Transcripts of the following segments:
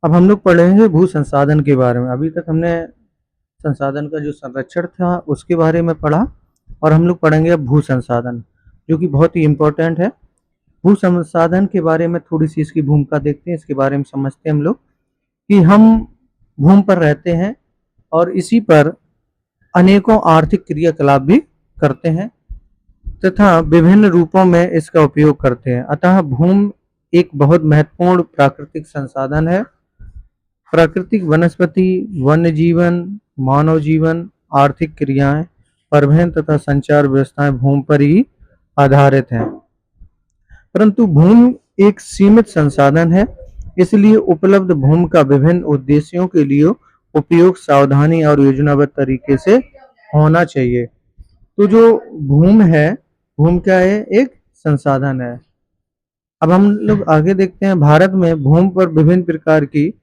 अब हम लोग पढ़ेंगे भू संसाधन के बारे में। अभी तक हमने संसाधन का जो संरक्षण था उसके बारे में पढ़ा और हम लोग पढ़ेंगे अब भू संसाधन, जो कि बहुत ही इम्पोर्टेंट है। भू संसाधन के बारे में थोड़ी सी इसकी भूमिका देखते हैं, इसके बारे में समझते हैं हम लोग कि हम भूमि पर रहते हैं और इसी पर अनेकों आर्थिक क्रियाकलाप भी करते हैं तथा विभिन्न रूपों में इसका उपयोग करते हैं। अतः भूमि एक बहुत महत्वपूर्ण प्राकृतिक संसाधन है। प्राकृतिक वनस्पति, वन्य जीवन, मानव जीवन, आर्थिक क्रियाएं, परिवहन तथा संचार व्यवस्थाएं भूमि पर ही आधारित हैं। परंतु भूमि एक सीमित संसाधन है, इसलिए उपलब्ध भूमि का विभिन्न उद्देश्यों के लिए उपयोग सावधानी और योजनाबद्ध तरीके से होना चाहिए। तो जो भूमि है, भूमि क्या है? एक संसाधन है। अब हम लोग आगे देखते हैं। भारत में भूमि पर विभिन्न प्रकार की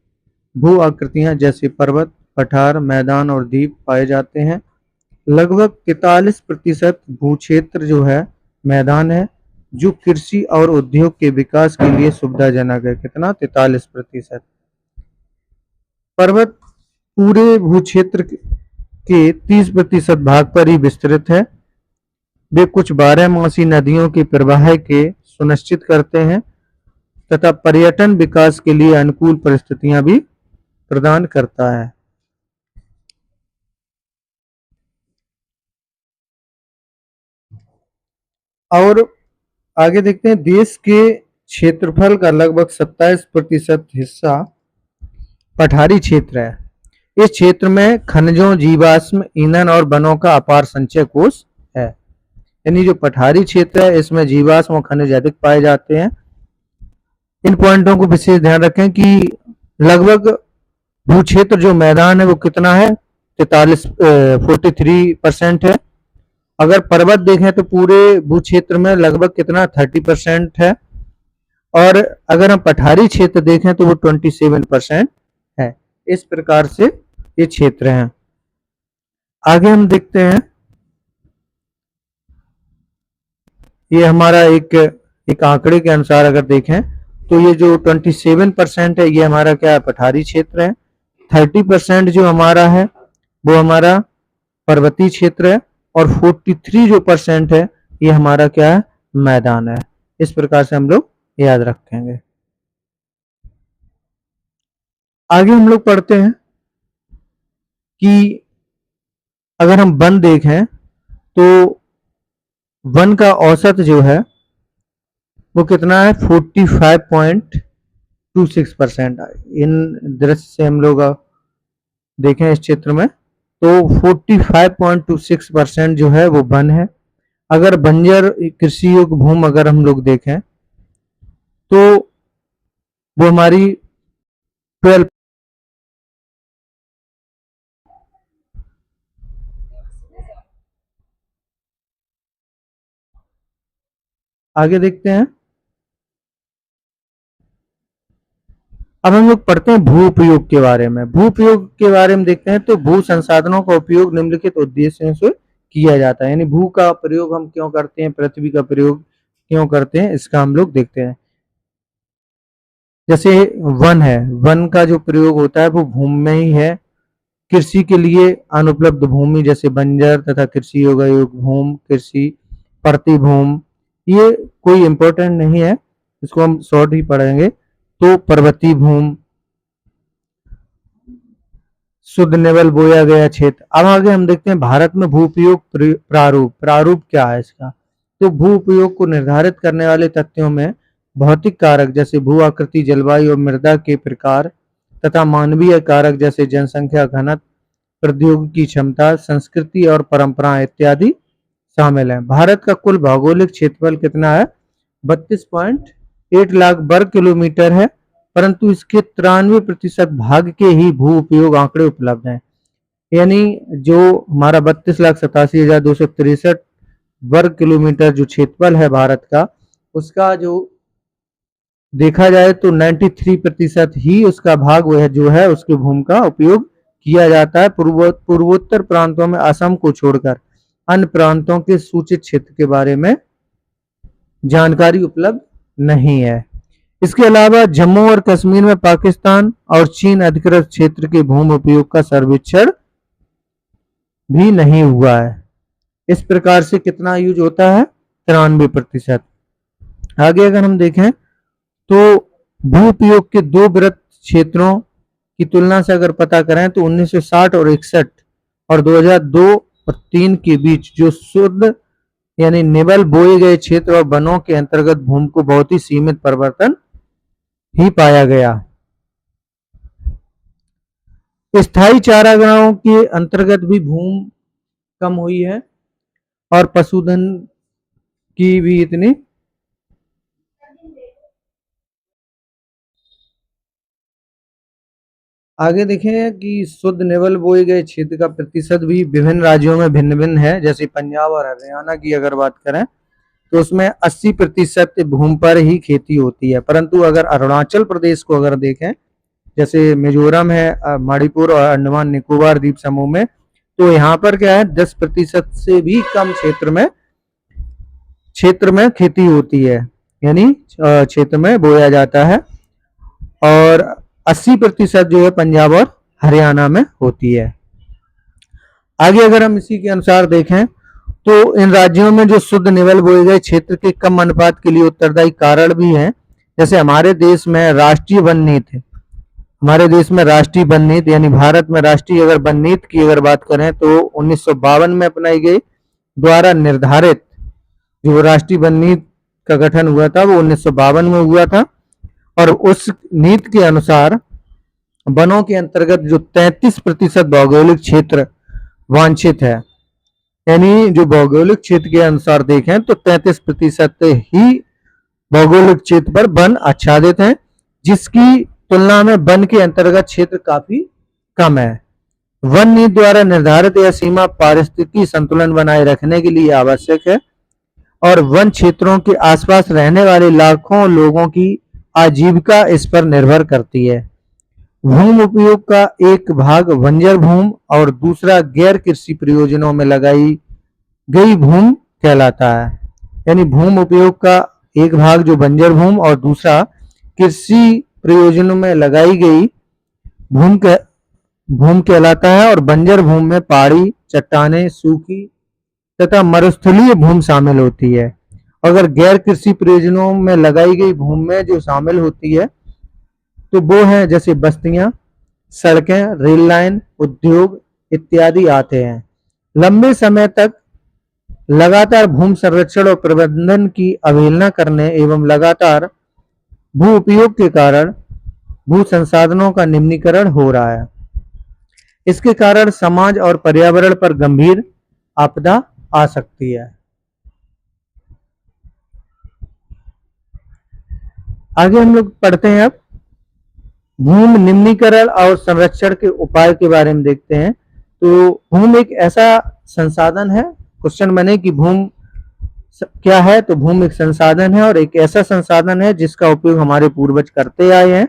भू आकृतियां जैसे पर्वत, पठार, मैदान और द्वीप पाए जाते हैं। लगभग 43% भू क्षेत्र जो है मैदान है, जो कृषि और उद्योग के विकास के लिए सुविधाजनक है। कितना? 43%। पर्वत पूरे भू क्षेत्र के 30% भाग पर ही विस्तृत है। वे कुछ बारहमासी नदियों के प्रवाह के सुनिश्चित करते हैं तथा पर्यटन विकास के लिए अनुकूल परिस्थितियां भी प्रदान करता है। और आगे देखते हैं। देश के क्षेत्रफल का लगभग 27% हिस्सा पठारी क्षेत्र है। इस क्षेत्र में खनिजों, जीवाश्म ईंधन और वनों का अपार संचय कोष है। यानी जो पठारी क्षेत्र है इसमें जीवाश्म और खनिज अधिक पाए जाते हैं। इन पॉइंटों को विशेष ध्यान रखें कि लगभग भू क्षेत्र जो मैदान है वो कितना है? 43% है। अगर पर्वत देखें तो पूरे भू क्षेत्र में लगभग कितना? 30% है। और अगर हम पठारी क्षेत्र देखें तो वो 27% है। इस प्रकार से ये क्षेत्र हैं। आगे हम देखते हैं। ये हमारा एक आंकड़े के अनुसार अगर देखें तो ये जो 27% है ये हमारा क्या है? पठारी क्षेत्र है। 30% जो हमारा है वो हमारा पर्वतीय क्षेत्र है और 43 जो % है ये हमारा क्या है? मैदान है। इस प्रकार से हम लोग याद रखेंगे। आगे हम लोग पढ़ते हैं कि अगर हम वन देखें तो वन का औसत जो है वो कितना है? 45.26%। इन दृश्य से हम लोग देखें इस क्षेत्र में तो 45.26% जो है वो वन है। अगर बंजर कृषि योग्य भूमि अगर हम लोग देखें तो वो हमारी 12। आगे देखते हैं। अब हम लोग पढ़ते हैं भू उपयोग के बारे में। भू उपयोग के बारे में देखते हैं तो भू संसाधनों का उपयोग निम्नलिखित उद्देश्यों से किया जाता है। यानी भू का प्रयोग हम क्यों करते हैं, पृथ्वी का प्रयोग क्यों करते हैं, इसका हम लोग देखते हैं। जैसे वन है, वन का जो प्रयोग होता है वो भूमि में ही है। कृषि के लिए अनुपलब्ध भूमि जैसे बंजर तथा कृषि योग्य भूमि, कृषि प्रति भूमि, ये कोई इम्पोर्टेंट नहीं है, इसको हम शॉर्ट ही पढ़ेंगे। तो पर्वतीय भूमि, शुद्ध निवल बोया गया क्षेत्र। अब आगे हम देखते हैं भारत में भू उपयोग प्रारूप। प्रारूप क्या है इसका? तो भू उपयोग को निर्धारित करने वाले तथ्यों में भौतिक कारक जैसे भू आकृति, जलवायु और मृदा के प्रकार तथा मानवीय कारक जैसे जनसंख्या घनत्व, प्रौद्योगिकी क्षमता, संस्कृति और परंपराएं इत्यादि शामिल हैं। भारत का कुल भौगोलिक क्षेत्रफल कितना है? 32.8 लाख वर्ग किलोमीटर है, परंतु इसके 93% भाग के ही भू उपयोग आंकड़े उपलब्ध हैं। यानी जो हमारा 32,87,263 वर्ग किलोमीटर जो क्षेत्रफल है भारत का, उसका जो देखा जाए तो 93% ही उसका भाग वह जो है उसके भूमि का उपयोग किया जाता है। पूर्वोत्तर प्रांतों में असम को छोड़कर अन्य प्रांतों के सूचित क्षेत्र के बारे में जानकारी उपलब्ध नहीं है। इसके अलावा जम्मू और कश्मीर में पाकिस्तान और चीन अधिकृत क्षेत्र के भूमि उपयोग का सर्वेक्षण भी नहीं हुआ है। इस प्रकार से कितना यूज होता है? 93%। आगे अगर हम देखें तो भू उपयोग के दो वृत्त क्षेत्रों की तुलना से अगर पता करें तो 1960 और 61 और 2002 और 3 के बीच जो शुद्ध यानी निबल बोए गए क्षेत्र और वनों के अंतर्गत भूमि को बहुत ही सीमित परिवर्तन ही पाया गया। स्थायी चारागाहों के अंतर्गत भी भूमि कम हुई है और पशुधन की भी इतनी आगे देखें कि शुद्ध निबल बोए गए क्षेत्र का प्रतिशत भी विभिन्न राज्यों में भिन्न भिन्न है। जैसे पंजाब और हरियाणा की अगर बात करें तो उसमें 80% भूमि पर ही खेती होती है, परंतु अगर अरुणाचल प्रदेश को अगर देखें, जैसे मिजोरम है, मणिपुर और अंडमान निकोबार द्वीप समूह में, तो यहाँ पर क्या है 10% से भी कम क्षेत्र में खेती होती है, यानी क्षेत्र में बोया जाता है, और 80% जो है पंजाब और हरियाणा में होती है। आगे अगर हम इसी के अनुसार देखें तो इन राज्यों में जो शुद्ध निबल बोए गए क्षेत्र के कम अनुपात के लिए उत्तरदायी कारण भी हैं। जैसे हमारे देश में राष्ट्रीय वन नीति है, हमारे देश में राष्ट्रीय वन नीति यानी भारत में राष्ट्रीय अगर वन नीति की अगर बात करें तो 1952 में अपनाई गई, द्वारा निर्धारित जो राष्ट्रीय वन नीति का गठन हुआ था वो 1952 में हुआ था, और उस नीति के अनुसार वनों के अंतर्गत जो 33% भौगोलिक क्षेत्र वांछित है, यानी जो भौगोलिक क्षेत्र के अनुसार देखें तो 33% ही भौगोलिक क्षेत्र पर वन आच्छादित हैं, जिसकी तुलना में वन के अंतर्गत क्षेत्र काफी कम है। वन नीति द्वारा निर्धारित यह सीमा पारिस्थितिकी संतुलन बनाए रखने के लिए आवश्यक है और वन क्षेत्रों के आसपास रहने वाले लाखों लोगों की आजीविका इस पर निर्भर करती है। भूमि उपयोग का एक भाग बंजर भूमि और दूसरा गैर कृषि प्रयोजनों में लगाई गई भूमि कहलाता है। यानी भूमि उपयोग का एक भाग जो बंजर भूमि और दूसरा कृषि प्रयोजनों में लगाई गई भूमि कहलाता है, और बंजर भूमि में पहाड़ी, चट्टानें, सूखी तथा मरुस्थलीय भूमि शामिल होती है। अगर गैर कृषि प्रयोजनों में लगाई गई भूमि में जो शामिल होती है तो वो है जैसे बस्तियां, सड़कें, रेल लाइन, उद्योग इत्यादि आते हैं। लंबे समय तक लगातार भूमि संरक्षण और प्रबंधन की अवहेलना करने एवं लगातार भू उपयोग के कारण भू संसाधनों का निम्नीकरण हो रहा है। इसके कारण समाज और पर्यावरण पर गंभीर आपदा आ सकती है। आगे हम लोग पढ़ते हैं अब भूमि निम्नीकरण और संरक्षण के उपाय के बारे में देखते हैं। तो भूमि एक ऐसा संसाधन है, क्वेश्चन बने कि भूमि क्या है, तो भूमि एक संसाधन है और एक ऐसा संसाधन है जिसका उपयोग हमारे पूर्वज करते आए हैं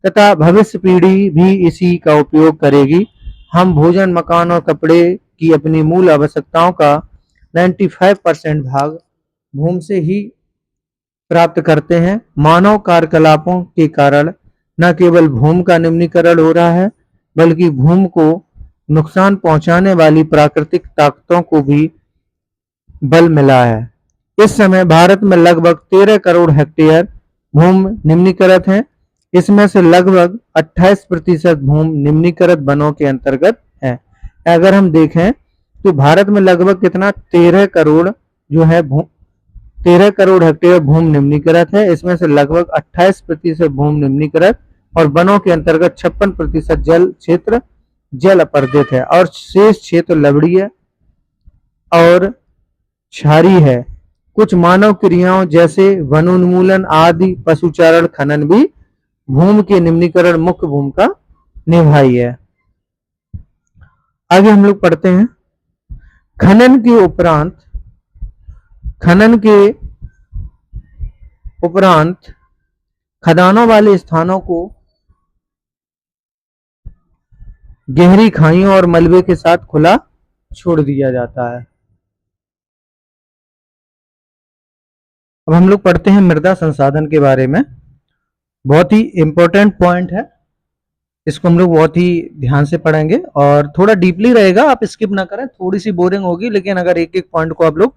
तथा भविष्य पीढ़ी भी इसी का उपयोग करेगी। हम भोजन, मकान और कपड़े की अपनी मूल आवश्यकताओं का 95% भाग भूमि से ही प्राप्त करते हैं। मानव कार्यकलापों के कारण न केवल भूमि का निम्नीकरण हो रहा है बल्कि भूमि को नुकसान पहुंचाने वाली प्राकृतिक ताकतों को भी बल मिला है। इस समय भारत में लगभग 13 करोड़ हेक्टेयर भूमि निम्नीकृत है। इसमें से लगभग 28% भूमि निम्नीकृत वनों के अंतर्गत है। अगर हम देखें तो भारत में लगभग कितना 13 करोड़ जो है 13 करोड़ हेक्टेयर भूमि निम्नीकृत है। इसमें से लगभग 28% भूमि निम्नीकृत और वनों के अंतर्गत 56% जल क्षेत्र जल अपर्दित है और शेष क्षेत्र लवणीय और क्षारीय है। कुछ मानव क्रियाओं जैसे वनोन्मूलन आदि, पशुचारण, खनन भी भूमि के निम्नीकरण मुख्य भूमिका निभाई है। आगे हम लोग पढ़ते हैं खनन के उपरांत खदानों वाले स्थानों को गहरी खाइयों और मलबे के साथ खुला छोड़ दिया जाता है। अब हम लोग पढ़ते हैं मृदा संसाधन के बारे में। बहुत ही इम्पोर्टेंट पॉइंट है, इसको हम लोग बहुत ही ध्यान से पढ़ेंगे और थोड़ा डीपली रहेगा, आप स्किप ना करें, थोड़ी सी बोरिंग होगी लेकिन अगर एक एक पॉइंट को आप लोग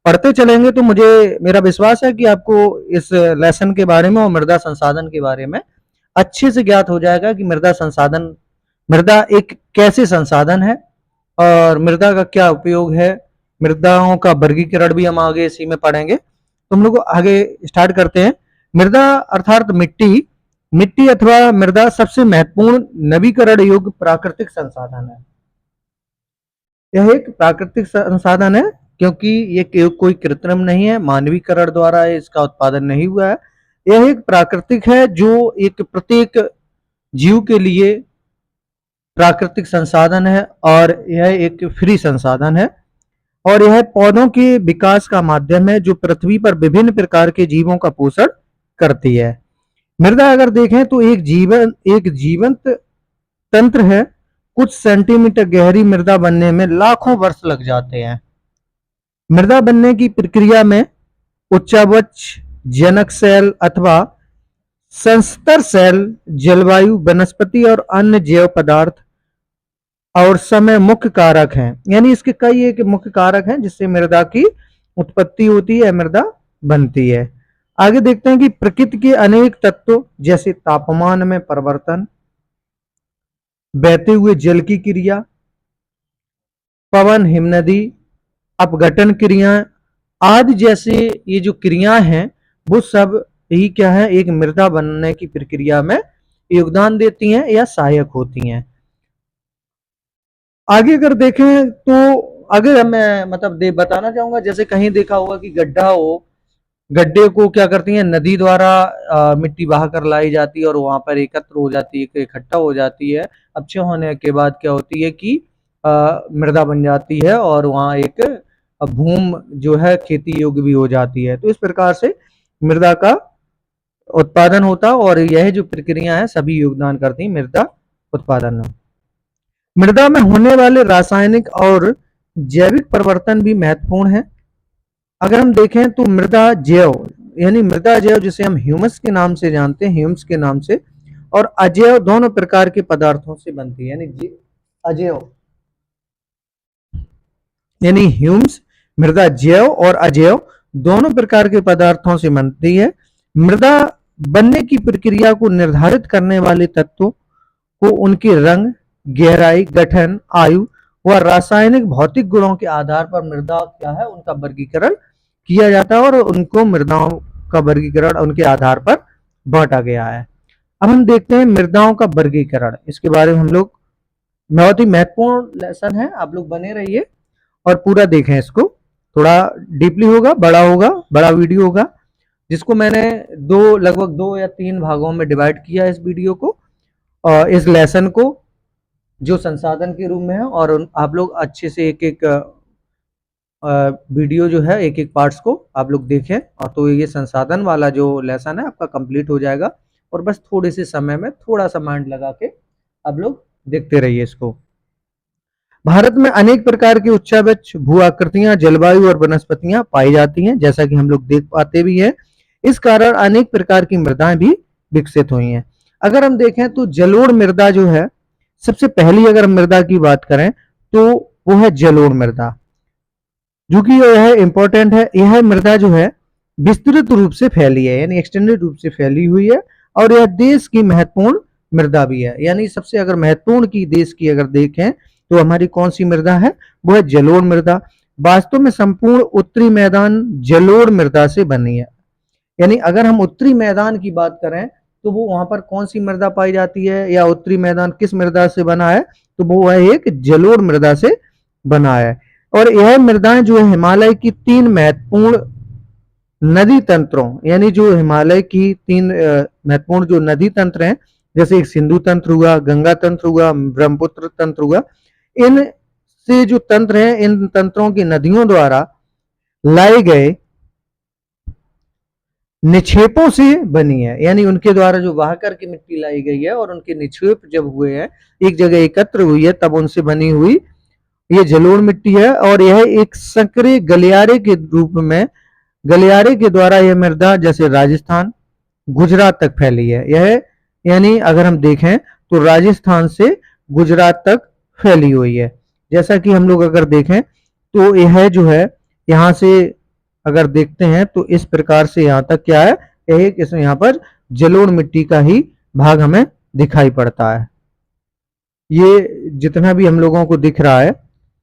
पढ़ते चलेंगे तो मुझे मेरा विश्वास है कि आपको इस लेसन के बारे में और मृदा संसाधन के बारे में अच्छे से ज्ञात हो जाएगा कि मृदा एक कैसे संसाधन है और मृदा का क्या उपयोग है। मृदाओं का वर्गीकरण भी हम आगे इसी में पढ़ेंगे, तो हम लोग आगे स्टार्ट करते हैं। मृदा अर्थात मिट्टी, मिट्टी अथवा मृदा सबसे महत्वपूर्ण नवीकरण योग्य प्राकृतिक संसाधन है। यह एक प्राकृतिक संसाधन है क्योंकि ये कोई कृत्रिम नहीं है, मानवीकरण द्वारा इसका उत्पादन नहीं हुआ है। यह एक प्राकृतिक है जो एक प्रत्येक जीव के लिए प्राकृतिक संसाधन है और यह एक फ्री संसाधन है और यह पौधों के विकास का माध्यम है जो पृथ्वी पर विभिन्न प्रकार के जीवों का पोषण करती है। मृदा अगर देखें तो एक जीवंत तंत्र है। कुछ सेंटीमीटर गहरी मृदा बनने में लाखों वर्ष लग जाते हैं। मृदा बनने की प्रक्रिया में उच्चावच जनक सेल अथवा संस्तर सेल, जलवायु, वनस्पति और अन्य जैव पदार्थ और समय मुख्य कारक हैं। यानी इसके कई एक मुख्य कारक हैं जिससे मृदा की उत्पत्ति होती है, मृदा बनती है। आगे देखते हैं कि प्रकृति के अनेक तत्वों जैसे तापमान में परिवर्तन, बहते हुए जल की क्रिया, पवन, हिमनदी, अपघटन क्रिया आदि जैसे ये जो क्रियाएं हैं वो सब ही क्या है, एक मृदा बनने की प्रक्रिया में योगदान देती हैं या सहायक होती हैं। आगे अगर देखें तो अगर मैं बताना चाहूंगा, जैसे कहीं देखा होगा कि गड्ढा हो, गड्ढे को क्या करती है, नदी द्वारा मिट्टी बहा कर लाई जाती है और वहां पर एकत्र हो जाती है, इकट्ठा हो जाती है। अच्छे होने के बाद क्या होती है कि मृदा बन जाती है और वहां एक भूमि जो है खेती योग्य भी हो जाती है। तो इस प्रकार से मृदा का उत्पादन होता है और यह जो प्रक्रिया है सभी योगदान करती है मृदा उत्पादन में। मृदा में होने वाले रासायनिक और जैविक परिवर्तन भी महत्वपूर्ण है। अगर हम देखें तो मृदा जैव यानी मृदा जैव जिसे हम ह्यूमस के नाम से जानते हैं, ह्यूमस के नाम से, और अजैव दोनों प्रकार के पदार्थों से बनती है। यानी अजैव यानी ह्यूमस, मृदा जैव और अजैव दोनों प्रकार के पदार्थों से बनती है। मृदा बनने की प्रक्रिया को निर्धारित करने वाले तत्वों को उनके रंग, गहराई, गठन, आयु व रासायनिक भौतिक गुणों के आधार पर मृदा क्या है, उनका वर्गीकरण किया जाता है और उनको मृदाओं का वर्गीकरण उनके आधार पर बांटा गया है। अब हम देखते हैं मृदाओं का वर्गीकरण, इसके बारे में हम लोग, बहुत ही महत्वपूर्ण लेसन है, आप लोग बने रहिए और पूरा देखें। इसको थोड़ा डीपली होगा, बड़ा वीडियो होगा जिसको मैंने लगभग 2 या 3 भागों में डिवाइड किया इस वीडियो को, और इस लेसन को जो संसाधन के रूप में है, और आप लोग अच्छे से एक एक वीडियो जो है, एक एक पार्ट्स को आप लोग देखें और तो ये संसाधन वाला जो लेसन है आपका कंप्लीट हो जाएगा। और बस थोड़े से समय में थोड़ा सा माइंड लगा के आप लोग देखते रहिए इसको। भारत में अनेक प्रकार की उच्चावच भू आकृतियां, जलवायु और वनस्पतियां पाई जाती हैं, जैसा कि हम लोग देख पाते भी हैं। इस कारण अनेक प्रकार की मृदाएं भी विकसित हुई हैं। अगर हम देखें तो जलोढ़ मृदा जो है, सबसे पहली अगर मृदा की बात करें तो वो है जलोढ़ मृदा, जो कि यह इंपॉर्टेंट है। यह मृदा जो है विस्तृत रूप से फैली है, यानी एक्सटेंडेड रूप से फैली हुई है और यह देश की महत्वपूर्ण मृदा भी है। यानी सबसे अगर महत्वपूर्ण की देश की अगर देखें तो हमारी कौन सी मृदा है, वो है जलोढ़ मृदा। वास्तव में संपूर्ण उत्तरी मैदान जलोढ़ मृदा से बनी है। यानी अगर हम उत्तरी मैदान की बात करें तो वो वहां पर कौन सी मृदा पाई जाती है या उत्तरी मैदान किस मृदा से बना है, तो वो है एक जलोढ़ मृदा से बना है। और यह मृदाएं जो है हिमालय की 3 महत्वपूर्ण नदी तंत्रों, यानी जो हिमालय की 3 महत्वपूर्ण जो नदी तंत्र हैं, जैसे एक सिंधु तंत्र हुआ, गंगा तंत्र हुआ, ब्रह्मपुत्र तंत्र हुआ, इन से जो तंत्र हैं, इन तंत्रों की नदियों द्वारा लाए गए निक्षेपों से बनी है। यानी उनके द्वारा जो बहा करके मिट्टी लाई गई है और उनके निक्षेप जब हुए हैं, एक जगह एकत्र हुई है, तब उनसे बनी हुई ये जलोढ़ मिट्टी है। और यह एक संकरे गलियारे के रूप में, गलियारे के द्वारा यह मृदा जैसे राजस्थान, गुजरात तक फैली है। यह यानी अगर हम देखें तो राजस्थान से गुजरात तक फैली हुई है। जैसा कि हम लोग अगर देखें तो यह जो है यहाँ से अगर देखते हैं तो इस प्रकार से यहाँ तक क्या है, एक इसमें यहाँ पर जलोढ़ मिट्टी का ही भाग हमें दिखाई पड़ता है। ये जितना भी हम लोगों को दिख रहा है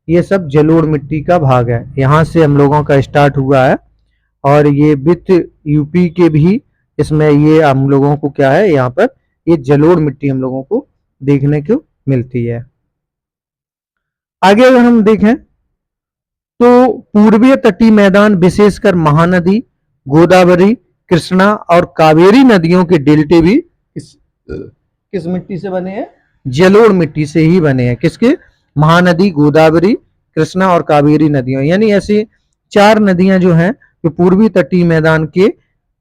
ये सब जलोढ़ मिट्टी का भाग है। यहाँ से हम लोगों का स्टार्ट हुआ है और ये विथ यूपी के भी इसमें ये हम लोगों को क्या है, यहाँ पर ये जलोढ़ मिट्टी हम लोगों को देखने को मिलती है। आगे अगर हम देखें तो पूर्वीय तटीय मैदान विशेषकर महानदी, गोदावरी, कृष्णा और कावेरी नदियों के डेल्टे भी किस मिट्टी से बने हैं, जलोढ़ मिट्टी से ही बने हैं। किसके, महानदी, गोदावरी, कृष्णा और कावेरी नदियों, यानी ऐसी 4 नदियां जो हैं जो पूर्वी तटीय मैदान के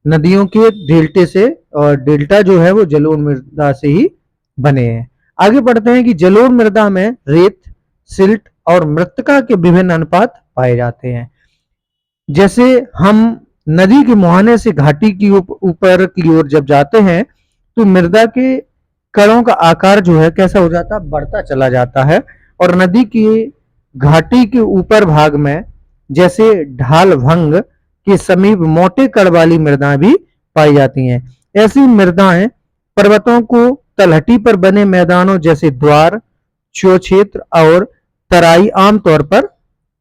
नदियों के डेल्टे से, और डेल्टा जो है वो जलोढ़ मृदा से ही बने हैं। आगे बढ़ते हैं कि जलोढ़ मृदा में रेत, सिल्ट और मृत्तिका के विभिन्न अनुपात पाए जाते हैं। जैसे हम नदी के मुहाने से घाटी की ऊपर की ओर जब जाते हैं तो मृदा के कणों का आकार जो है कैसा हो जाता है, बढ़ता चला जाता है। और नदी की घाटी के ऊपर भाग में जैसे ढाल भंग के समीप मोटे कण वाली मृदाएं भी पाई जाती हैं। ऐसी मृदाएं पर्वतों को तलहटी पर बने मैदानों जैसे द्वार, क्षेत्र और तराई आमतौर पर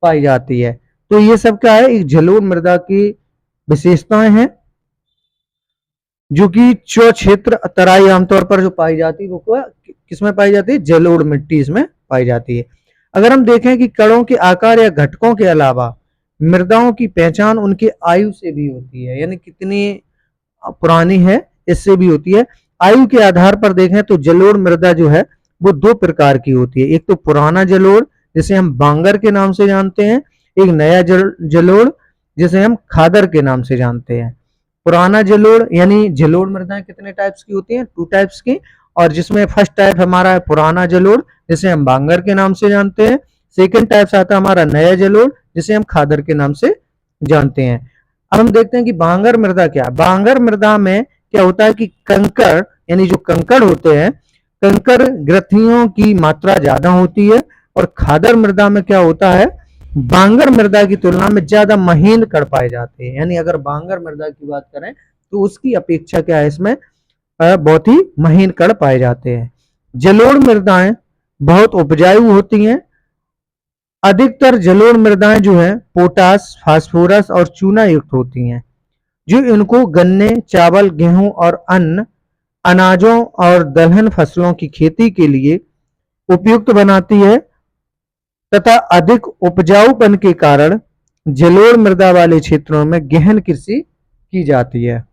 पाई जाती है। तो ये सब क्या है, एक जलोढ़ मृदा की विशेषताएं हैं जो कि क्षेत्र, तराई आमतौर पर जो पाई जाती है वो किसमें पाई जाती है, जलोढ़ मिट्टी इसमें पाई जाती है। अगर हम देखें कि कणों के आकार या घटकों के अलावा मृदाओं की पहचान उनके आयु से भी होती है, यानी कितनी पुरानी है इससे भी होती है। आयु के आधार पर देखें तो जलोढ़ मृदा जो है वो 2 प्रकार की होती है। एक तो पुराना जलोढ़ जिसे हम बांगर के नाम से जानते हैं, एक नया जलोढ़ जिसे हम खादर के नाम से जानते हैं। पुराना जलोढ़ यानी जलोढ़ मृदाएं कितने टाइप्स की होती हैं, 2 टाइप्स की, और जिसमें फर्स्ट टाइप हमारा है पुराना जलोढ़ जिसे हम बांगर के नाम से जानते हैं। सेकंड टाइप आता है हमारा नया जलोढ़ जिसे हम खादर के नाम से जानते हैं। अब हम देखते हैं कि बांगर मृदा क्या है। बांगर मृदा में क्या होता है कि कंकड़, यानी जो कंकड़ होते हैं, कंकड़ ग्रथियों की मात्रा ज्यादा होती है। और खादर मृदा में क्या होता है, बांगर मृदा की तुलना में ज्यादा महीन कण पाए जाते हैं। यानी अगर बांगर मृदा की बात करें तो उसकी अपेक्षा क्या है, इसमें बहुत ही महीन कण पाए जाते हैं। जलोढ़ मृदाएं बहुत उपजाऊ होती हैं। अधिकतर जलोढ़ मृदाएं जो है पोटास, फास्फोरस और चूना युक्त होती हैं, जो इनको गन्ने, चावल, गेहूं और अन्य अनाजों और दलहन फसलों की खेती के लिए उपयुक्त बनाती है। तथा अधिक उपजाऊपन के कारण जलोढ़ मृदा वाले क्षेत्रों में गहन कृषि की जाती है।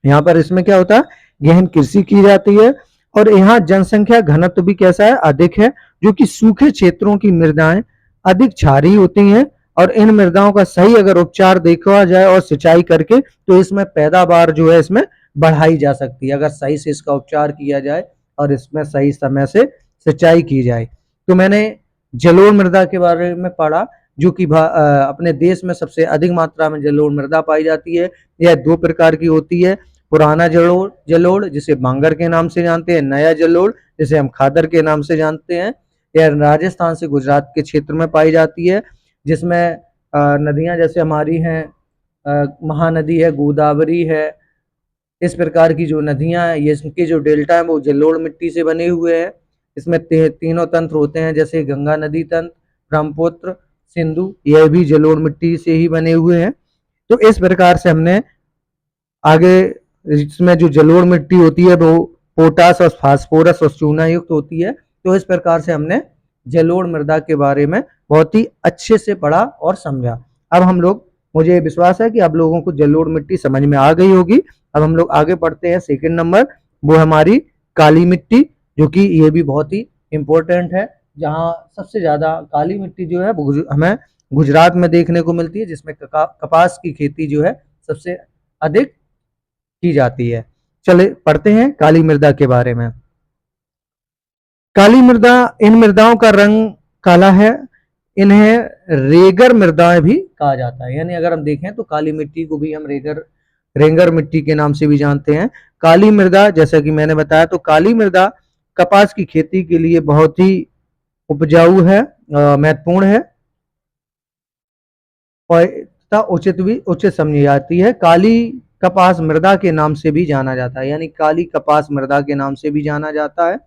यहाँ पर इसमें क्या होता है, गहन कृषि की जाती है। और यहाँ जनसंख्या घनत्व भी कैसा है, अधिक है, जो कि सूखे क्षेत्रों की मृदाएं अधिक क्षारीय होती हैं। और इन मृदाओं का सही अगर उपचार देखा जाए और सिंचाई करके तो इसमें पैदावार जो है इसमें बढ़ाई जा सकती है, अगर सही से इसका उपचार किया जाए और इसमें सही समय से सिंचाई की जाए। तो मैंने जलोढ़ मृदा के बारे में पढ़ा जो कि अपने देश में सबसे अधिक मात्रा में जलोढ़ मृदा पाई जाती है। यह 2 प्रकार की होती है, पुराना जलोढ़ जिसे बांगर के नाम से जानते हैं, नया जलोढ़ जिसे हम खादर के नाम से जानते हैं। यह राजस्थान से गुजरात के क्षेत्र में पाई जाती है, जिसमें नदियां जैसे हमारी हैं, महानदी है, गोदावरी है, इस प्रकार की जो नदियां हैं, ये इसके जो डेल्टा है वो जलोढ़ मिट्टी से बने हुए हैं। इसमें तीनों तंत्र होते हैं, जैसे गंगा नदी तंत्र, ब्रह्मपुत्र, सिंधु, यह भी जलोढ़ मिट्टी से ही बने हुए हैं। तो इस प्रकार से हमने आगे इसमें जो जलोढ़ मिट्टी होती है वो पोटास और फास्फोरस और चूना युक्त होती है। तो इस प्रकार से हमने जलोढ़ मृदा के बारे में बहुत ही अच्छे से पढ़ा और समझा। अब हम लोग, मुझे विश्वास है कि आप लोगों को जलोढ़ मिट्टी समझ में आ गई होगी। अब हम लोग आगे बढ़ते हैं, सेकंड नंबर वो हमारी काली मिट्टी, जो कि ये भी बहुत ही इंपॉर्टेंट है, जहाँ सबसे ज्यादा काली मिट्टी जो है वो हमें गुजरात में देखने को मिलती है, जिसमें कपास की खेती जो है सबसे अधिक की जाती है। चले पढ़ते हैं काली मृदा के बारे में। काली मृदा, इन मृदाओं का रंग काला है, इन्हें रेगर मृदाएं भी कहा जाता है। यानी अगर हम देखें तो काली मिट्टी को भी हम रेगर रेंगर मिट्टी के नाम से भी जानते हैं। काली मृदा, जैसा कि मैंने बताया, तो काली मृदा कपास की खेती के लिए बहुत ही उपजाऊ है, महत्वपूर्ण है और तथा उचित समझी जाती है। काली कपास मृदा के नाम से भी जाना जाता है, यानी काली कपास मृदा के नाम से भी जाना जाता है।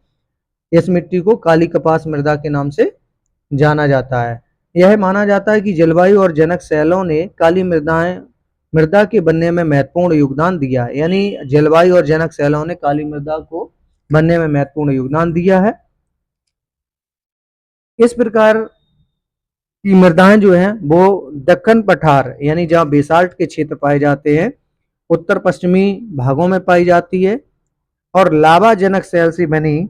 इस मिट्टी को काली कपास मृदा के नाम से जाना जाता है। यह माना जाता है कि जलवायु और जनक शैलों ने काली मृदा के बनने में महत्वपूर्ण योगदान दिया है, यानी जलवायु और जनक शैलों ने काली मृदा को बनने में महत्वपूर्ण योगदान दिया है। इस प्रकार की मृदाएं जो हैं वो दक्कन पठार, यानी जहाँ बेसाल्ट के क्षेत्र पाए जाते हैं, उत्तर पश्चिमी भागों में पाई जाती है और लावा जनक शैल से बनी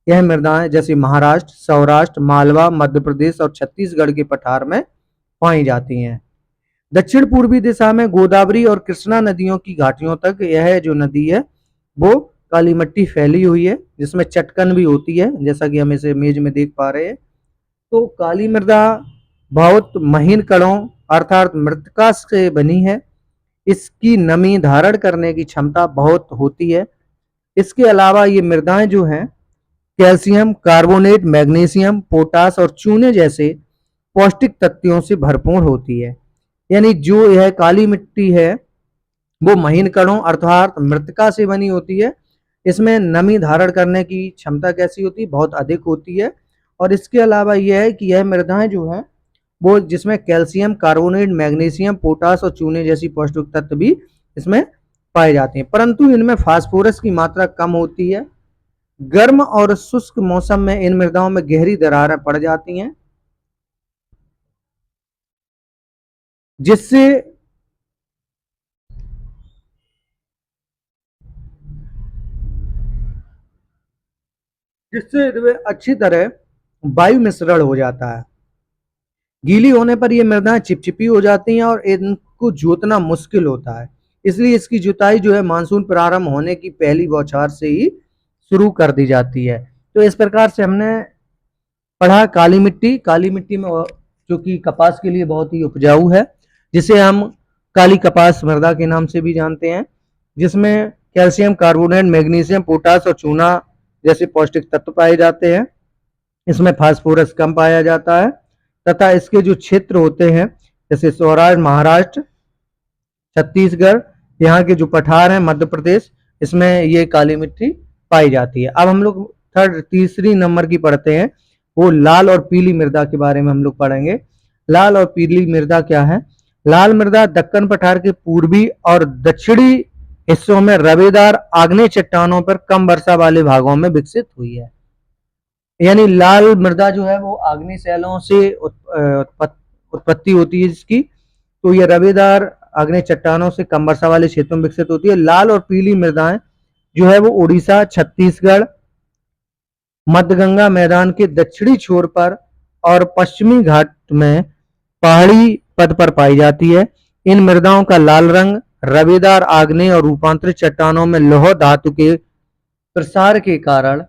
यह मृदाएं जैसे महाराष्ट्र, सौराष्ट्र, मालवा, मध्य प्रदेश और छत्तीसगढ़ के पठार में पाई जाती हैं। दक्षिण पूर्वी दिशा में गोदावरी और कृष्णा नदियों की घाटियों तक यह जो नदी है वो काली मिट्टी फैली हुई है, जिसमें चटकन भी होती है, जैसा कि हम इसे इमेज में देख पा रहे हैं। तो काली मृदा बहुत महीन कणों अर्थात मृत्तिका से बनी है। इसकी नमी धारण करने की क्षमता बहुत होती है। इसके अलावा ये मृदाएं जो हैं कैल्शियम कार्बोनेट, मैग्नीशियम, पोटास और चूने जैसे पौष्टिक तत्वों से भरपूर होती है। यानी जो यह काली मिट्टी है वो महीन कणों अर्थात मृत्तिका से बनी होती है। इसमें नमी धारण करने की क्षमता कैसी होती है? बहुत अधिक होती है। और इसके अलावा यह है कि यह मृदाएं जो हैं वो जिसमें कैल्शियम कार्बोनेट, मैग्नीशियम, पोटास और चूने जैसी पौष्टिक तत्व भी इसमें पाए जाते हैं, परंतु इनमें फास्फोरस की मात्रा कम होती है। गर्म और शुष्क मौसम में इन मृदाओं में गहरी दरारें पड़ जाती हैं, जिससे जिससे वे अच्छी तरह वायु मिश्रण हो जाता है। गीली होने पर ये मृदाएं चिपचिपी हो जाती हैं और इनको जोतना मुश्किल होता है। इसलिए इसकी जुताई जो है मानसून प्रारंभ होने की पहली बौछार से ही शुरू कर दी जाती है। तो इस प्रकार से हमने पढ़ा काली मिट्टी। काली मिट्टी में जो कि कपास के लिए बहुत ही उपजाऊ है, जिसे हम काली कपास मृदा के नाम से भी जानते हैं, जिसमें कैल्शियम कार्बोनेट, मैग्नीशियम, पोटास और चूना जैसे पौष्टिक तत्व पाए जाते हैं। इसमें फास्फोरस कम पाया जाता है तथा इसके जो क्षेत्र होते हैं जैसे सौराष्ट्र, महाराष्ट्र, छत्तीसगढ़, यहाँ के जो पठार हैं मध्य प्रदेश, इसमें ये काली मिट्टी पाई जाती है। अब हम लोग तीसरी नंबर की पढ़ते हैं, वो लाल और पीली मृदा के बारे में हम लोग पढ़ेंगे। लाल और पीली मृदा क्या है? लाल मृदा दक्कन पठार के पूर्वी और दक्षिणी हिस्सों में रवेदार आग्नेय चट्टानों पर कम वर्षा वाले भागों में विकसित हुई है। यानी लाल मृदा जो है वो आग्नेय शैलों से उत्पत्ति होती है इसकी, तो ये रवेदार आग्नेय चट्टानों से कम वर्षा वाले क्षेत्रों में विकसित होती है। लाल और पीली मृदाएं जो है वो उड़ीसा, छत्तीसगढ़, मध्यगंगा मैदान के दक्षिणी छोर पर और पश्चिमी घाट में पहाड़ी पद पर पाई जाती है। इन मृदाओं का लाल रंग रवेदार आग्नेय और रूपांतरित चट्टानों में लौह धातु के प्रसार के कारण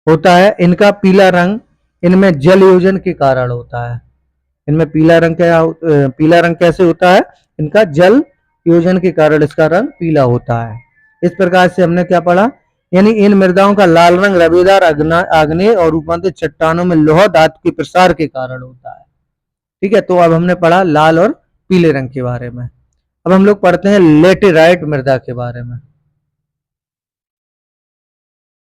होता है। इनका पीला रंग इनमें जल योजन के कारण होता है। इनमें पीला रंग कैसे होता है? इनका जल योजन के कारण इसका रंग पीला होता है। इस प्रकार से हमने क्या पढ़ा? यानी इन मृदाओं का लाल रंग रवेदार आग्नेय और रूपांतरित चट्टानों में लौह धातु के प्रसार के कारण होता है। ठीक है, तो अब हमने पढ़ा लाल और पीले रंग के बारे में। अब हम लोग पढ़ते हैं लेटेराइट मृदा के बारे में।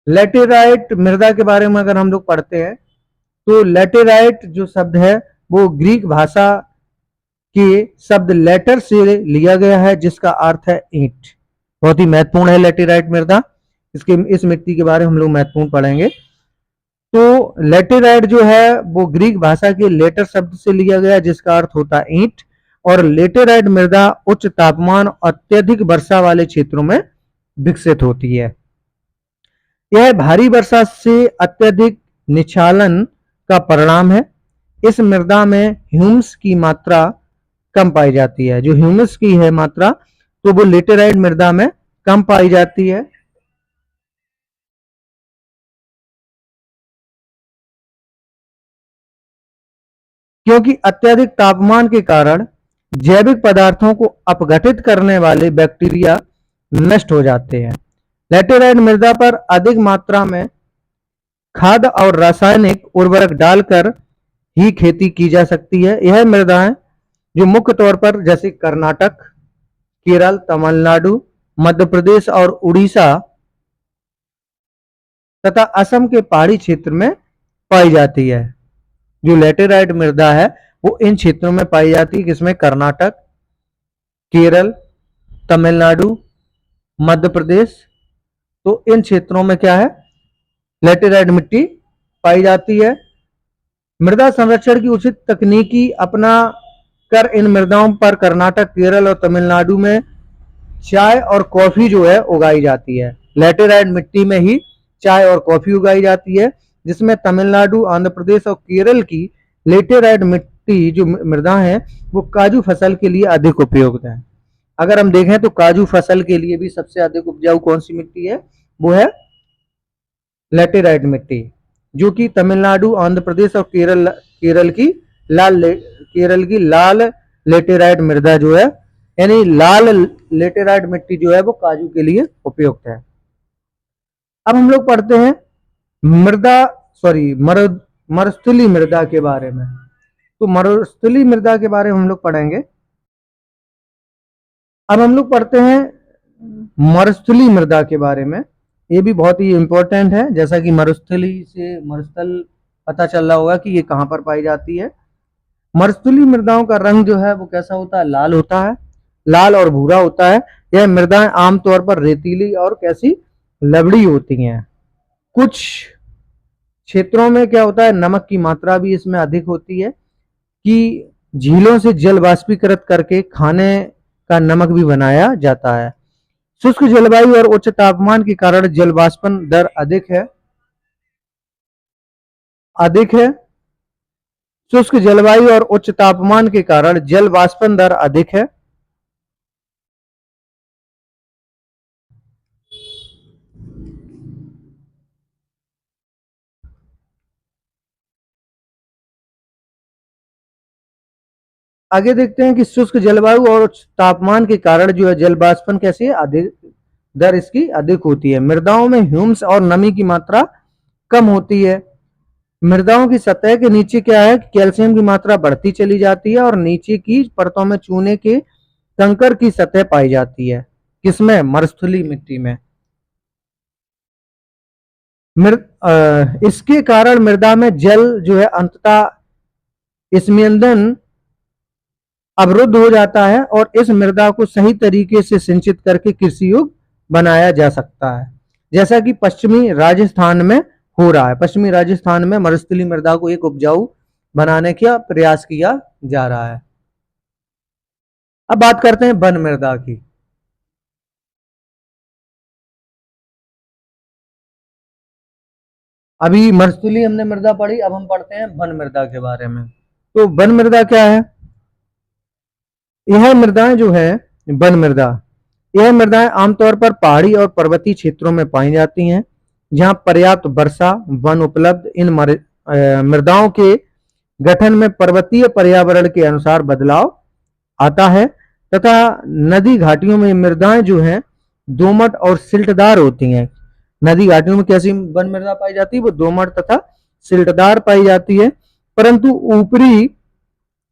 लेटेराइट मृदा के बारे में अगर हम लोग पढ़ते हैं तो लेटेराइट जो शब्द है वो ग्रीक भाषा के शब्द लेटर से लिया गया है, जिसका अर्थ है ईंट। बहुत ही महत्वपूर्ण है लेटेराइट मृदा। इस मिट्टी के बारे में हम लोग महत्वपूर्ण पढ़ेंगे। तो लेटेराइट जो है वो ग्रीक भाषा के लेटर शब्द से लिया गया, जिसका अर्थ होता है ईंट। और लेटेराइट मृदा उच्च तापमान अत्यधिक वर्षा वाले क्षेत्रों में विकसित होती है। यह भारी वर्षा से अत्यधिक निचालन का परिणाम है। इस मृदा में ह्यूमस की मात्रा कम पाई जाती है। जो ह्यूमस की है मात्रा, तो वो लेटेराइट मृदा में कम पाई जाती है। क्योंकि अत्यधिक तापमान के कारण जैविक पदार्थों को अपघटित करने वाले बैक्टीरिया नष्ट हो जाते हैं। लैटेराइट मृदा पर अधिक मात्रा में खाद और रासायनिक उर्वरक डालकर ही खेती की जा सकती है। यह मृदाएं जो मुख्य तौर पर जैसे कर्नाटक, केरल, तमिलनाडु, मध्य प्रदेश और उड़ीसा तथा असम के पहाड़ी क्षेत्र में पाई जाती है। जो लैटेराइट मृदा है वो इन क्षेत्रों में पाई जाती है, किसमें? कर्नाटक, केरल, तमिलनाडु, मध्य प्रदेश। तो इन क्षेत्रों में क्या है? लैटेराइट मिट्टी पाई जाती है। मृदा संरक्षण की उचित तकनीकी अपना कर इन मृदाओं पर कर्नाटक, केरल और तमिलनाडु में चाय और कॉफी जो है उगाई जाती है। लैटेराइट मिट्टी में ही चाय और कॉफी उगाई जाती है, जिसमें तमिलनाडु, आंध्र प्रदेश और केरल की लैटेराइट मिट्टी जो मृदा है वो काजू फसल के लिए अधिक उपयुक्त है। अगर हम देखें तो काजू फसल के लिए भी सबसे अधिक उपजाऊ कौन सी मिट्टी है? वो है लैटेराइट मिट्टी, जो कि तमिलनाडु, आंध्र प्रदेश और केरल की लाल लेटेराइट मृदा जो है, यानी लाल लेटेराइट मिट्टी जो है वो काजू के लिए उपयुक्त है। अब हम लोग पढ़ते हैं मरुस्थलीय मृदा के बारे में। तो मरुस्थलीय मृदा के बारे में हम लोग पढ़ेंगे। अब हम लोग पढ़ते हैं मरुस्थलीय मृदा के बारे में। ये भी बहुत ही इंपॉर्टेंट है, जैसा कि मरुस्थली से मरुस्थल पता चल रहा होगा कि ये कहाँ पर पाई जाती है। मरुस्थलीय मृदाओं का रंग जो है वो कैसा होता है? लाल होता है, लाल और भूरा होता है। यह मृदाएं आमतौर पर रेतीली और कैसी? लवड़ी होती हैं। कुछ क्षेत्रों में क्या होता है? नमक की मात्रा भी इसमें अधिक होती है कि झीलों से जल वाष्पीकृत करके खाने का नमक भी बनाया जाता है। शुष्क जलवायु और उच्च तापमान के कारण जल वाष्पन दर अधिक है। शुष्क जलवायु और उच्च तापमान के कारण जल वाष्पन दर अधिक है। आगे देखते हैं कि शुष्क जलवायु और उच्च तापमान के कारण जो है जल वाष्पन कैसी है? अधिक दर इसकी अधिक होती है। मृदाओं में ह्यूम्स और नमी की मात्रा कम होती है। मृदाओं की सतह के नीचे क्या है? कैल्शियम की मात्रा बढ़ती चली जाती है और नीचे की परतों में चूने के कंकर की सतह पाई जाती है। किसमें? मरुस्थलीय मिट्टी में। इसके कारण मृदा में जल जो है अंततः इसमें ईंधन अवरुद्ध हो जाता है और इस मृदा को सही तरीके से सिंचित करके कृषि योग्य बनाया जा सकता है, जैसा कि पश्चिमी राजस्थान में हो रहा है। पश्चिमी राजस्थान में मरुस्थलीय मृदा को एक उपजाऊ बनाने का प्रयास किया जा रहा है। अब बात करते हैं वन मृदा की। अभी मरुस्थलीय हमने मृदा पढ़ी, अब हम पढ़ते हैं वन मृदा के बारे में। तो वन मृदा क्या है? यह मृदाएं जो है वन मृदा, यह मृदाएं आमतौर पर पहाड़ी और पर्वतीय क्षेत्रों में पाई जाती हैं, जहां पर्याप्त वर्षा वन उपलब्ध। इन मृदाओं के गठन में पर्वतीय पर्यावरण के अनुसार बदलाव आता है तथा नदी घाटियों में मृदाएं जो हैं दोमट और सिल्टदार होती हैं। नदी घाटियों में कैसी वन मृदा पाई जाती है? वो दोमट तथा सिल्टदार पाई जाती है, परंतु ऊपरी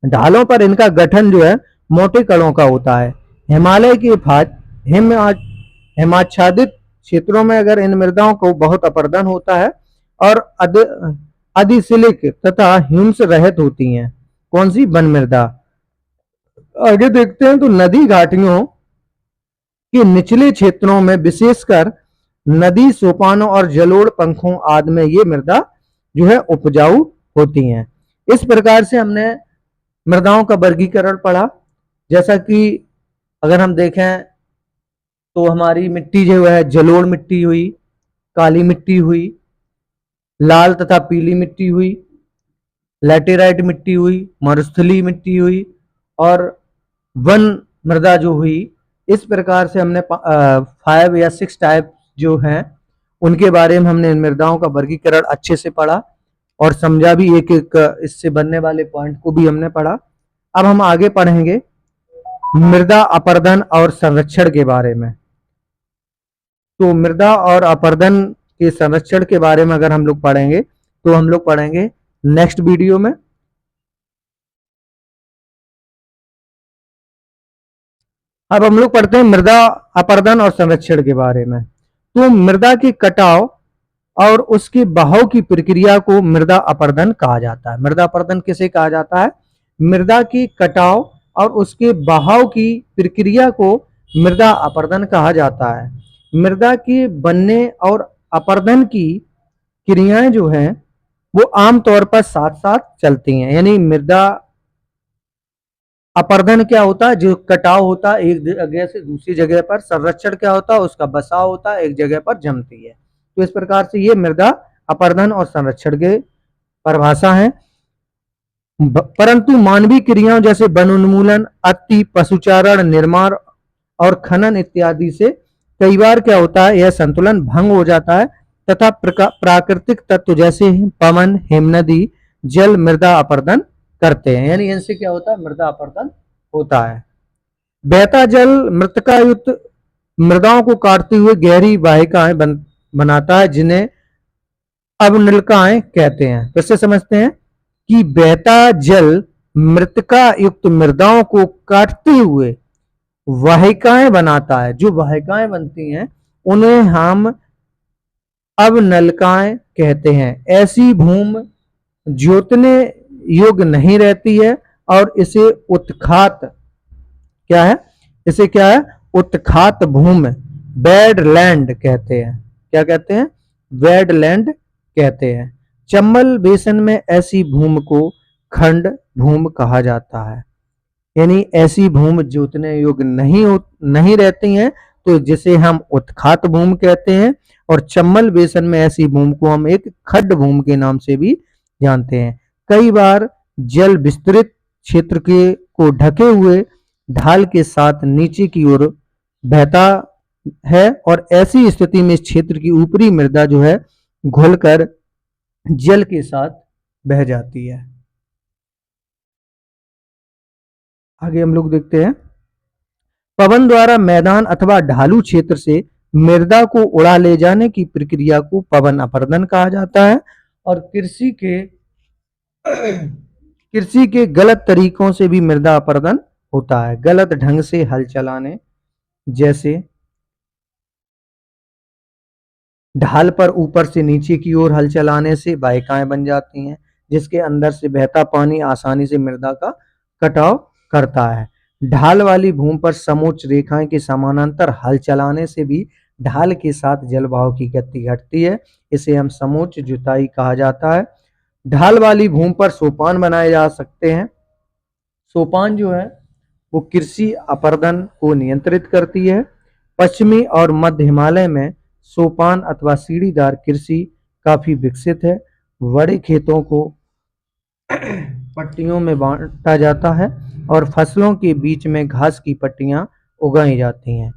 ढालों पर इनका गठन जो है मोटे कणों का होता है। हिमालय के हिमाच्छादित क्षेत्रों में अगर इन मृदाओं को बहुत अपर्दन होता है और अधिशिलिक तथा ह्यूम्स रहित होती हैं। कौन सी? वन मृदा। आगे देखते हैं तो नदी घाटियों के निचले क्षेत्रों में विशेषकर नदी सोपानों और जलोढ़ पंखों आदि में ये मृदा जो है उपजाऊ होती हैं। इस प्रकार से हमने मृदाओं का वर्गीकरण पढ़ा। जैसा कि अगर हम देखें तो हमारी मिट्टी जो है जलोढ़ मिट्टी हुई, काली मिट्टी हुई, लाल तथा पीली मिट्टी हुई, लैटेराइट मिट्टी हुई, मरुस्थलीय मिट्टी हुई और वन मृदा जो हुई। इस प्रकार से हमने 5 या 6 टाइप जो हैं उनके बारे में हमने इन मृदाओं का वर्गीकरण अच्छे से पढ़ा और समझा भी। एक एक इससे बनने वाले पॉइंट को भी हमने पढ़ा। अब हम आगे पढ़ेंगे मृदा अपरदन और संरक्षण के बारे में। तो मृदा और अपरदन के संरक्षण के बारे में अगर हम लोग पढ़ेंगे तो हम लोग पढ़ेंगे नेक्स्ट वीडियो में। अब हम लोग पढ़ते हैं मृदा अपरदन और संरक्षण के बारे में। तो मृदा के कटाव और उसके बहाव की प्रक्रिया को मृदा अपरदन कहा जाता है। मृदा अपरदन किसे कहा जाता है? मृदा की कटाव और उसके बहाव की प्रक्रिया को मृदा अपरदन कहा जाता है। मृदा के बनने और अपरदन की क्रियाएं जो हैं वो आमतौर पर साथ साथ चलती हैं। यानी मृदा अपरदन क्या होता है? जो कटाव होता है एक जगह से दूसरी जगह पर। संरक्षण क्या होता है? उसका बसाव होता है, एक जगह पर जमती है। तो इस प्रकार से ये मृदा अपरदन और संरक्षण के परिभाषा है। परंतु मानवीय क्रियाओं जैसे वन उन्मूलन, अति पशुचारण, निर्माण और खनन इत्यादि से कई बार क्या होता है? यह संतुलन भंग हो जाता है तथा प्राकृतिक तत्व जैसे पवन, हिमनदी, जल मृदा अपरदन करते हैं। यानी इनसे क्या होता है? मृदा अपरदन होता है। बहता जल मृतिका युक्त मृदाओं को काटते हुए गहरी वाहिकाएं बनाता है, जिन्हें अवनिलकाएं कहते हैं। फिर से समझते हैं कि बहता जल मृतिका युक्त मृदाओं को काटते हुए वाहिकाएं बनाता है। जो वाहिकाएं बनती हैं उन्हें हम अवनलिकाएं कहते हैं। ऐसी भूमि जोतने योग्य नहीं रहती है और इसे उत्खात क्या है? इसे क्या है? उत्खात भूमि, वेडलैंड कहते हैं। क्या कहते हैं? वेडलैंड कहते हैं। चंबल बेसिन में ऐसी भूमि को खंड भूमि कहा जाता है। यानी ऐसी भूमि जोतने योग्य नहीं रहती हैं तो जिसे हम उत्खात भूमि कहते हैं। और चंबल बेसिन में ऐसी भूमि को हम एक खड्ड भूमि के नाम से भी जानते हैं। कई बार जल विस्तृत क्षेत्र के को ढके हुए ढाल के साथ नीचे की ओर बहता है और ऐसी स्थिति में इस क्षेत्र की ऊपरी मृदा जो है घुलकर जल के साथ बह जाती है। आगे हम लोग देखते हैं पवन द्वारा मैदान अथवा ढालू क्षेत्र से मृदा को उड़ा ले जाने की प्रक्रिया को पवन अपरदन कहा जाता है। और कृषि के गलत तरीकों से भी मृदा अपरदन होता है। गलत ढंग से हल चलाने, जैसे ढाल पर ऊपर से नीचे की ओर हल चलाने से वाहिकाएं बन जाती हैं, जिसके अंदर से बहता पानी आसानी से मृदा का कटाव करता है। ढाल वाली भूमि पर समोच्च रेखाएं के समानांतर हल चलाने से भी ढाल के साथ जल बहाव की गति घटती है। इसे हम समोच्च जुताई कहा जाता है। ढाल वाली भूमि पर सोपान बनाए जा सकते हैं। सोपान जो है वो कृषि अपरदन को नियंत्रित करती है। पश्चिमी और मध्य हिमालय में सोपान अथवा सीढ़ीदार कृषि काफी विकसित है। बड़े खेतों को पट्टियों में बांटा जाता है और फसलों के बीच में घास की पट्टियां उगाई जाती हैं।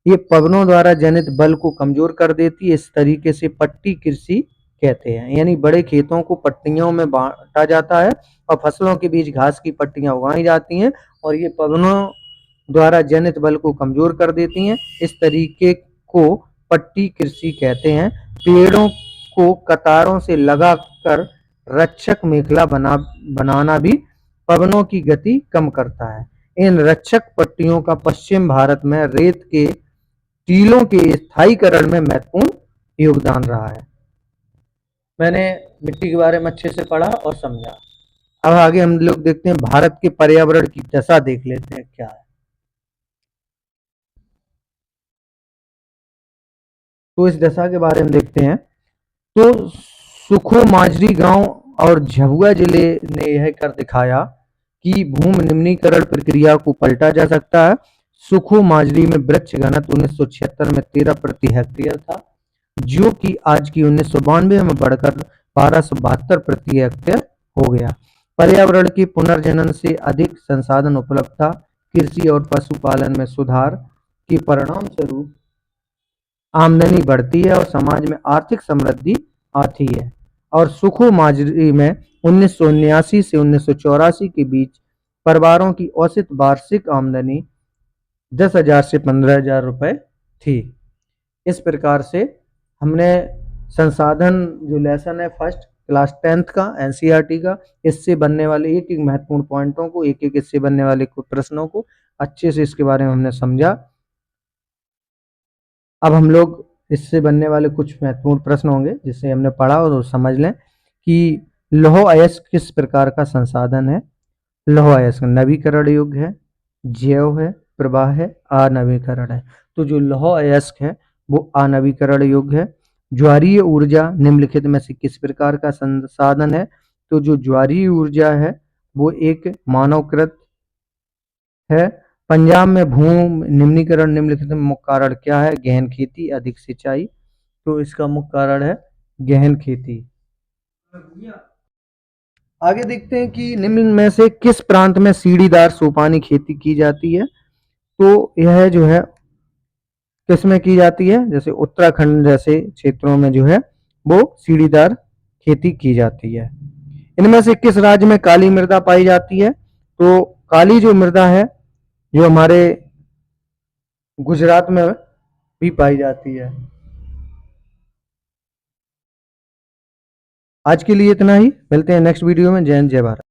ये पवनों द्वारा जनित बल को कमजोर कर देती है। इस तरीके से पट्टी कृषि कहते हैं। यानी बड़े खेतों को पट्टियों में बांटा जाता है और फसलों के बीच घास की पट्टियां उगाई जाती हैं और ये पवनों द्वारा जनित बल को कमजोर कर देती हैं। इस तरीके को पट्टी कृषि कहते हैं। पेड़ों को कतारों से लगाकर रक्षक मेखला बनाना भी पवनों की गति कम करता है। इन रक्षक पट्टियों का पश्चिम भारत में रेत के टीलों के स्थायीकरण में महत्वपूर्ण योगदान रहा है। मैंने मिट्टी के बारे में अच्छे से पढ़ा और समझा। अब आगे हम लोग देखते हैं भारत के पर्यावरण की दशा देख लेते हैं क्या है। तो इस दशा के बारे में देखते हैं। तो सुखो माजरी गांव और झाबुआ जिले ने यह कर दिखाया कि भूमि निम्नीकरण प्रक्रिया को पलटा जा सकता है। सुखो माजरी में वृक्ष घनत्व 1976 में 13 प्रति हेक्टेयर था, जो कि आज की 1992 में बढ़कर 1272 प्रति हेक्टेयर हो गया। पर्यावरण के पुनर्जनन से अधिक संसाधन उपलब्धता, कृषि और पशुपालन में सुधार के परिणाम स्वरूप आमदनी बढ़ती है और समाज में आर्थिक समृद्धि आती है। और सुखो माजरी में 1979 से 1984 के बीच परिवारों की औसत वार्षिक आमदनी 10,000 से 15,000 रुपए थी। इस प्रकार से हमने संसाधन जो लेसन है फर्स्ट क्लास 10th का एनसीईआरटी का, इससे बनने वाले एक एक महत्वपूर्ण पॉइंटों को, एक एक इससे बनने वाले प्रश्नों को अच्छे से इसके बारे में हमने समझा। अब हम लोग इससे बनने वाले कुछ महत्वपूर्ण प्रश्न होंगे जिसे हमने पढ़ा और समझ लें कि लौह अयस्क किस प्रकार का संसाधन है। लौह अयस्क नवीकरण योग्य है, जैव है, प्रवाह है, अनवीकरण है। तो जो लौह अयस्क है वो अनवीकरण योग्य है। ज्वारीय ऊर्जा निम्नलिखित में से किस प्रकार का संसाधन है। तो जो ज्वारीय ऊर्जा है वो एक मानवकृत है। पंजाब में भूमि निम्नीकरण निम्नलिखित में मुख्य कारण क्या है। गहन खेती, अधिक सिंचाई। तो इसका मुख्य कारण है गहन खेती। आगे देखते हैं कि निम्न में से किस प्रांत में सीढ़ीदार सोपानी खेती की जाती है। तो यह जो है किस में की जाती है, जैसे उत्तराखंड जैसे क्षेत्रों में जो है वो सीढ़ीदार खेती की जाती है। इनमें से किस राज्य में काली मृदा पाई जाती है। तो काली जो मृदा है जो हमारे गुजरात में भी पाई जाती है। आज के लिए इतना ही, मिलते हैं नेक्स्ट वीडियो में। जय हिंद, जय भारत।